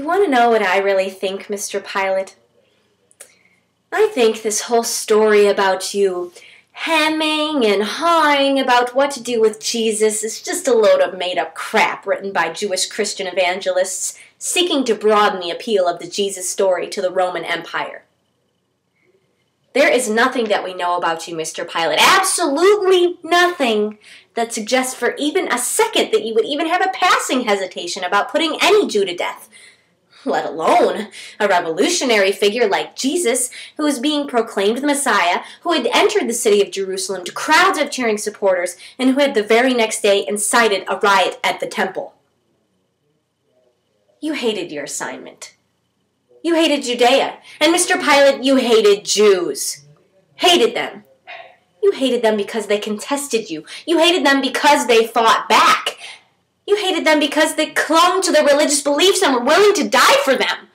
You want to know what I really think, Mr. Pilot? I think this whole story about you hemming and hawing about what to do with Jesus is just a load of made-up crap written by Jewish Christian evangelists seeking to broaden the appeal of the Jesus story to the Roman Empire. There is nothing that we know about you, Mr. Pilot, absolutely nothing that suggests for even a second that you would even have a passing hesitation about putting any Jew to death, let alone a revolutionary figure like Jesus, who was being proclaimed the Messiah, who had entered the city of Jerusalem to crowds of cheering supporters, and who had the very next day incited a riot at the temple. You hated your assignment. You hated Judea. And Mr. Pilate, you hated Jews. Hated them. You hated them because they contested you. You hated them because they fought back. You hated them because they clung to their religious beliefs and were willing to die for them.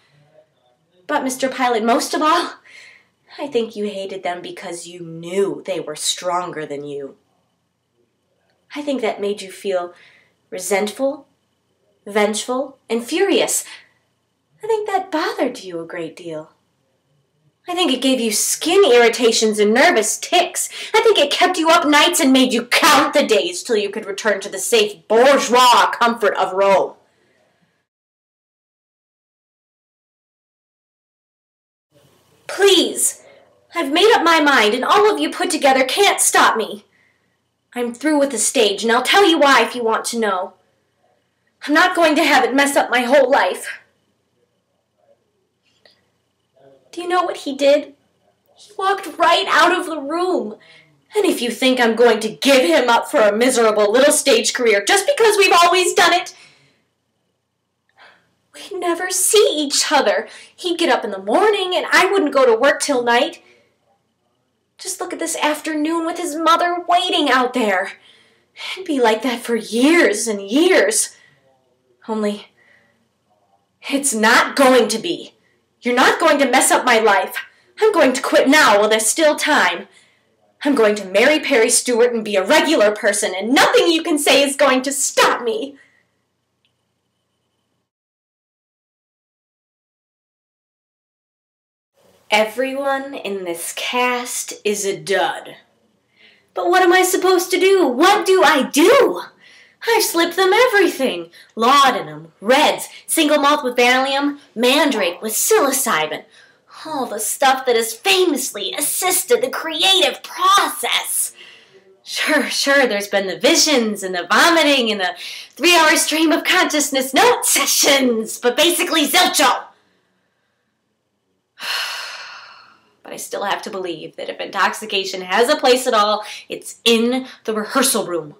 But Mr. Pilate, most of all, I think you hated them because you knew they were stronger than you. I think that made you feel resentful, vengeful, and furious. I think that bothered you a great deal. I think it gave you skin irritations and nervous tics. I think it kept you up nights and made you count the days till you could return to the safe bourgeois comfort of Rome. Please, I've made up my mind, and all of you put together can't stop me. I'm through with the stage, and I'll tell you why if you want to know. I'm not going to have it mess up my whole life. Do you know what he did? He walked right out of the room. And if you think I'm going to give him up for a miserable little stage career just because we've always done it, we'd never see each other. He'd get up in the morning and I wouldn't go to work till night. Just look at this afternoon with his mother waiting out there. It'd be like that for years and years. Only, it's not going to be. You're not going to mess up my life. I'm going to quit now while there's still time. I'm going to marry Perry Stewart and be a regular person, and nothing you can say is going to stop me. Everyone in this cast is a dud. But what am I supposed to do? What do I do? I've slipped them everything. Laudanum, Reds, single malt with Valium, Mandrake with psilocybin. All the stuff that has famously assisted the creative process. Sure, there's been the visions and the vomiting and the 3-hour stream of consciousness note sessions, but basically zilcho. But I still have to believe that if intoxication has a place at all, it's in the rehearsal room.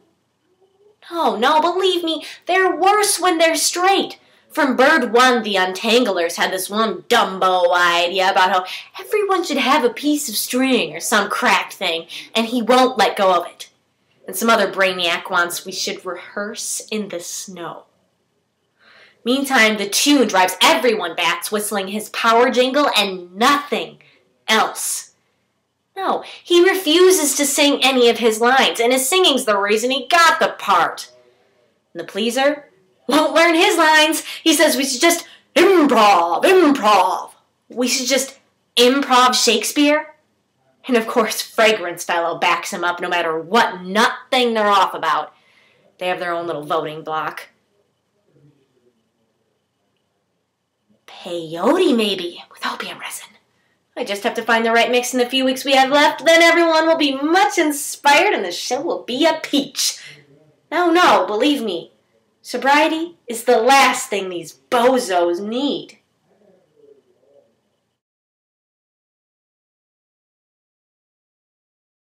No, believe me, they're worse when they're straight. From Bird 1, the Untanglers had this one Dumbo idea about how everyone should have a piece of string or some cracked thing, and he won't let go of it. And some other brainiac wants we should rehearse in the snow. Meantime, the tune drives everyone bats whistling his power jingle and nothing else. No, he refuses to sing any of his lines, and his singing's the reason he got the part. And the pleaser won't learn his lines. He says we should just improv. We should just improv Shakespeare. And of course, Fragrance Fellow backs him up no matter what nut thing they're off about. They have their own little voting block. Peyote, maybe, with opium resin. I just have to find the right mix in the few weeks we have left, then everyone will be much inspired and the show will be a peach. No, believe me, sobriety is the last thing these bozos need.